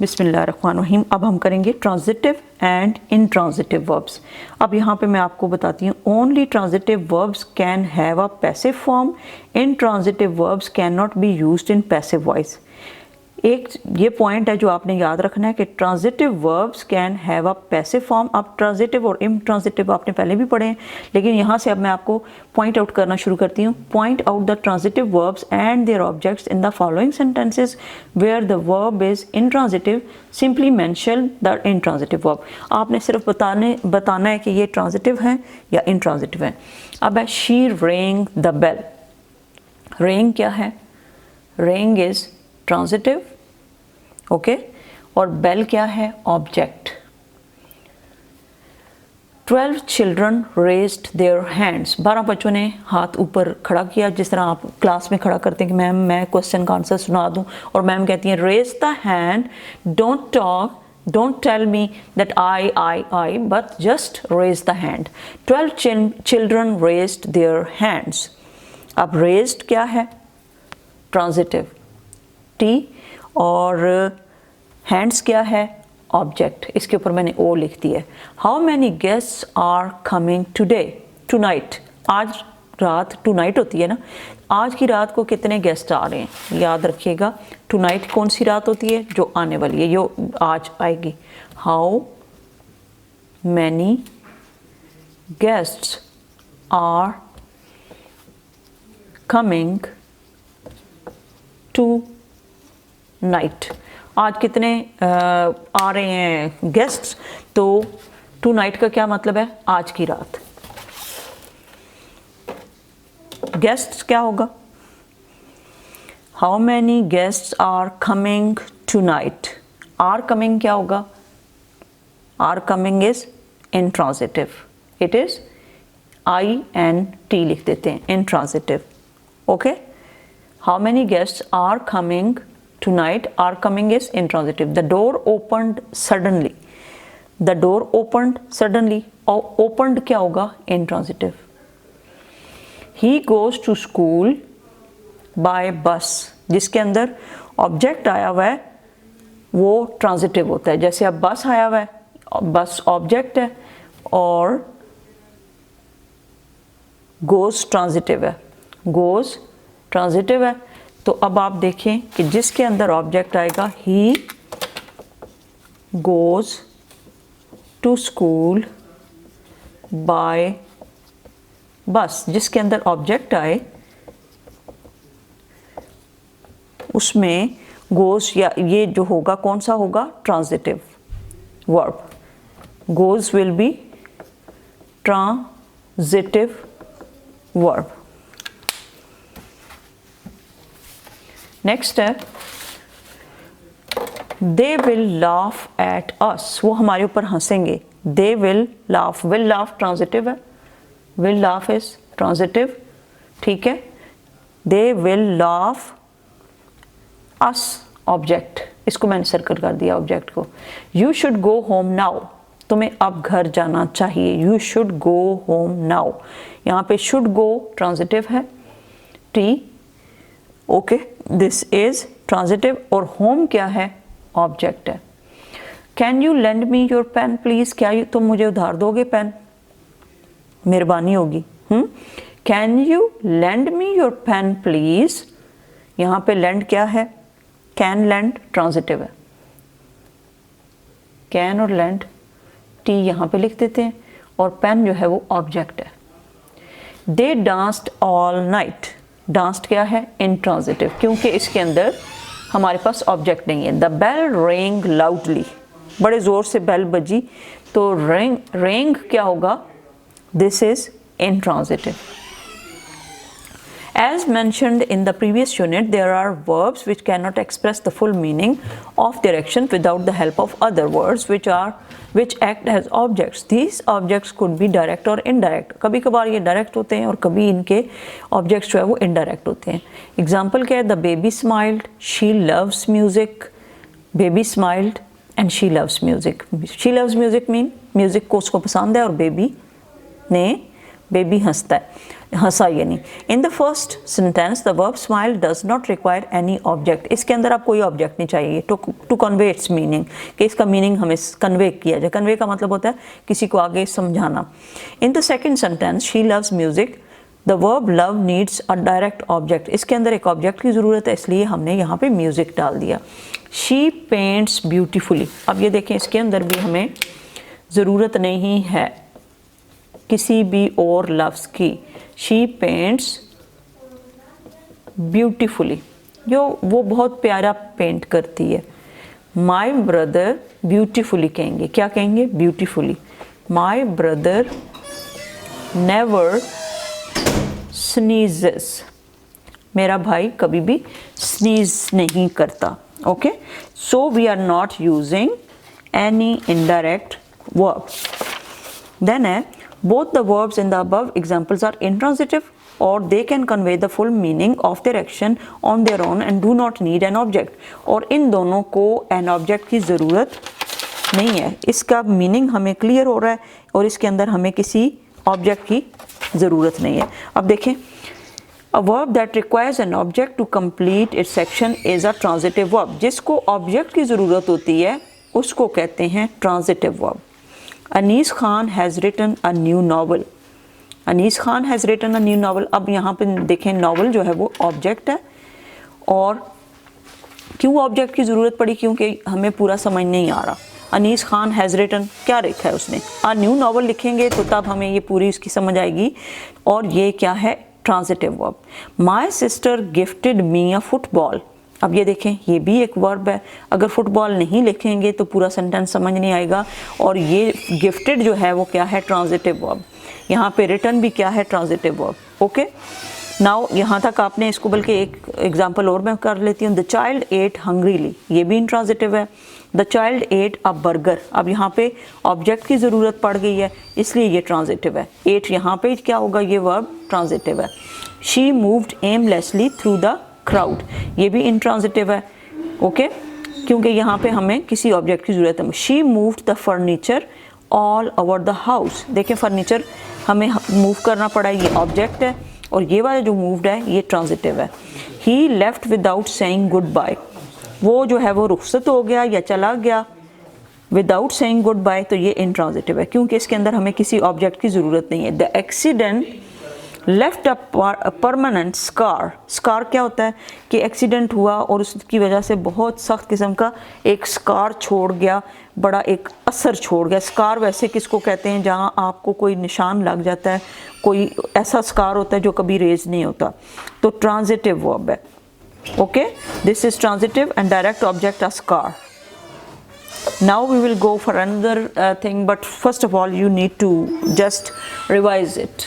बिस्मिल्लाहिर्रहमानिर्रहीम। अब हम करेंगे ट्रांजिटिव एंड इनट्रांजिटिव वर्ब्स। अब यहाँ पे मैं आपको बताती हूँ, only transitive verbs can have a passive form, intransitive verbs can not be used in passive voice. एक ये पॉइंट है जो आपने याद रखना है कि transitive verbs can have a passive form. अब ट्रांजिटिव और इनट्रांजिटिव आपने पहले भी पढ़े हैं, लेकिन यहाँ से अब मैं आपको पॉइंट आउट करना शुरू करती हूँ। Point out the transitive verbs and their objects in the following sentences where the verb is intransitive, simply mention the intransitive verb. आपने सिर्फ बताना है कि ये ट्रांजिटिव है या इनट्रांजिटिव है। अब है शी रेंग द बेल। रेंग क्या है? रेंग इज ट्रांजिटिव, ओके, और बेल क्या है? Object. 12 children raised their hands. 12 बच्चों ने हाथ ऊपर खड़ा किया, जिस तरह आप क्लास में खड़ा करते हैं कि मैम मैं क्वेश्चन का आंसर सुना दूं, और मैम कहती हैं raise the hand, don't talk, don't tell me that I but just raise the hand. 12 children raised their hands. अब रेज्ड क्या है? ट्रांजिटिव, टी, और हैंड्स क्या है? ऑब्जेक्ट। इसके ऊपर मैंने ओ लिख दिया है। How many guests are coming today? Tonight, आज रात टुनाइट होती है ना, आज की रात को कितने गेस्ट आ रहे हैं? याद रखिएगा, टुनाइट कौन सी रात होती है? जो आने वाली है, जो आज आएगी। How many guests are coming tonight. आज कितने आ रहे हैं गेस्ट्स? तो टू नाइट का क्या मतलब है? आज की रात। गेस्ट्स क्या होगा? How many guests are coming tonight. Are coming क्या होगा? Are coming is intransitive, it is INT लिख देते हैं, intransitive, okay. How many guests are coming tonight? Are coming is intransitive. The door opened suddenly. The door opened suddenly. Opened क्या होगा? Intransitive. He goes to school by bus. जिसके अंदर object आया हुआ है वो ट्रांजिटिव होता है। जैसे अब बस आया हुआ है, बस ऑब्जेक्ट है, और goes ट्रांजिटिव है, goes ट्रांजिटिव है। तो अब आप देखें कि जिसके अंदर ऑब्जेक्ट आएगा, he goes to school by bus. जिसके अंदर ऑब्जेक्ट आए उसमें गोज, या ये जो होगा कौन सा होगा? Transitive verb. Goes will be transitive verb. Next है they will laugh at us. वो हमारे ऊपर हंसेंगे। They will laugh, will laugh transitive है, विल लाफ इज ट्रांजिटिव, ठीक है। They will laugh us, object, इसको मैंने सर्कल कर दिया ऑब्जेक्ट को। You should go home now. तुम्हें अब घर जाना चाहिए। You should go home now. यहाँ पे शुड गो ट्रांजिटिव है, T, okay, this is transitive, और होम क्या है? ऑब्जेक्ट है। Can you lend me your pen please? क्या तुम मुझे उधार दोगे पेन? मेहरबानी होगी। Can you lend me your pen please? यहाँ पे लेंड क्या है? कैन लेंड ट्रांजिटिव है, कैन और लेंड, टी यहाँ पे लिख देते हैं, और पेन जो है वो ऑब्जेक्ट है। दे डांस्ड ऑल नाइट। डांस्ड क्या है? इनट्रांजिटिव, क्योंकि इसके अंदर हमारे पास ऑब्जेक्ट नहीं है। द बेल रेंग लाउडली। बड़े ज़ोर से बेल बजी, तो रेंग क्या होगा? This is intransitive. As mentioned in the previous unit, there are verbs which cannot express the full meaning of their action without the help of other words which act as objects. These objects could be direct or indirect. कभी कभार ये direct होते हैं और कभी इनके objects जो है वो indirect होते हैं। Example क्या है? The baby smiled, she loves music. Baby smiled and she loves music. She loves music mean music को उसको पसंद है, और baby हंसता है। हंसा यानी। In the first sentence the verb smile does not require any object, इसके अंदर आप कोई ऑब्जेक्ट नहीं चाहिए टू कन्वे इट्स मीनिंग, कि इसका मीनिंग हमें कन्वे किया जाए। कन्वे का मतलब होता है किसी को आगे समझाना। In the second sentence she loves music the verb love needs a direct object, इसके अंदर एक ऑब्जेक्ट की ज़रूरत है, इसलिए हमने यहाँ पे म्यूज़िक डाल दिया। शी पेंट्स ब्यूटीफुली, अब ये देखें इसके अंदर भी हमें ज़रूरत नहीं है किसी भी और लफ्ज़ की। शी पेंट्स ब्यूटीफुली, जो वो बहुत प्यारा पेंट करती है। माई ब्रदर ब्यूटीफुली कहेंगे, क्या कहेंगे? Beautifully. My brother never sneezes, मेरा भाई कभी भी स्नीज नहीं करता। Okay, so we are not using any indirect verb. Then है both the verbs in the above examples are intransitive or they can convey the full meaning of their action on their own and do not need an object, और इन दोनों को an object की ज़रूरत नहीं है, इसका meaning हमें clear हो रहा है और इसके अंदर हमें किसी ऑब्जेक्ट की ज़रूरत नहीं है। अब देखें, a verb that requires an object to complete its action is a transitive verb, जिसको ऑब्जेक्ट की ज़रूरत होती है उसको कहते हैं transitive verb। Anees Khan has written a new novel, Anees Khan has written a new novel. अब यहाँ पे देखें नावल जो है वो ऑब्जेक्ट है, और क्यों ऑब्जेक्ट की ज़रूरत पड़ी? क्योंकि हमें पूरा समझ नहीं आ रहा। अनीस खान हैज़ रिटन, क्या लिखा है उसने? न्यू नावल लिखेंगे तो तब हमें ये पूरी उसकी समझ आएगी। और ये क्या है? Transitive verb. My sister gifted me a football, अब ये देखें ये भी एक वर्ब है, अगर फुटबॉल नहीं लिखेंगे तो पूरा सेंटेंस समझ नहीं आएगा। और ये गिफ्टेड जो है वो क्या है? Transitive verb. यहाँ पे रिटर्न भी क्या है? Transitive verb. ओके, नाउ यहाँ तक आपने इसको, बल्कि एक एग्जांपल और मैं कर लेती हूँ। द चाइल्ड एट हंग्रीली, ये भी इंट्रांजिटिव है। The child at a burger, अब यहाँ पे ऑब्जेक्ट की ज़रूरत पड़ गई है इसलिए ये ट्रांजिटिव है। एट यहाँ पे क्या होगा? ये वर्ब ट्रांजिटिव है। She moved aimlessly through the crowd, ये भी इंट्रांजिटिव है। ओके, क्योंकि यहाँ पे हमें किसी ऑब्जेक्ट की ज़रूरत है। She moved the furniture all over the house, देखें फर्नीचर हमें मूव करना पड़ा, ये ऑब्जेक्ट है, और ये वाला जो मूव्ड है ये ट्रांजिटिव है। He left without saying good bye, वो जो है वो रुखसत हो गया या चला गया विदाउट सेइंग गुड बाय, तो ये इंट्रांजिटिव है क्योंकि इसके अंदर हमें किसी ऑब्जेक्ट की ज़रूरत नहीं है। The accident left a permanent scar, scar क्या होता है? कि एक्सीडेंट हुआ और उसकी वजह से बहुत सख्त किस्म का एक स्कार छोड़ गया, बड़ा एक असर छोड़ गया। स्कार वैसे किसको कहते हैं? जहाँ आपको कोई निशान लग जाता है, कोई ऐसा स्कार होता है जो कभी रेज नहीं होता, तो ट्रांजिटिव वर्ब है। Okay, this is transitive and direct object a scar. Now we will go for another thing, but first of all you need to just revise it.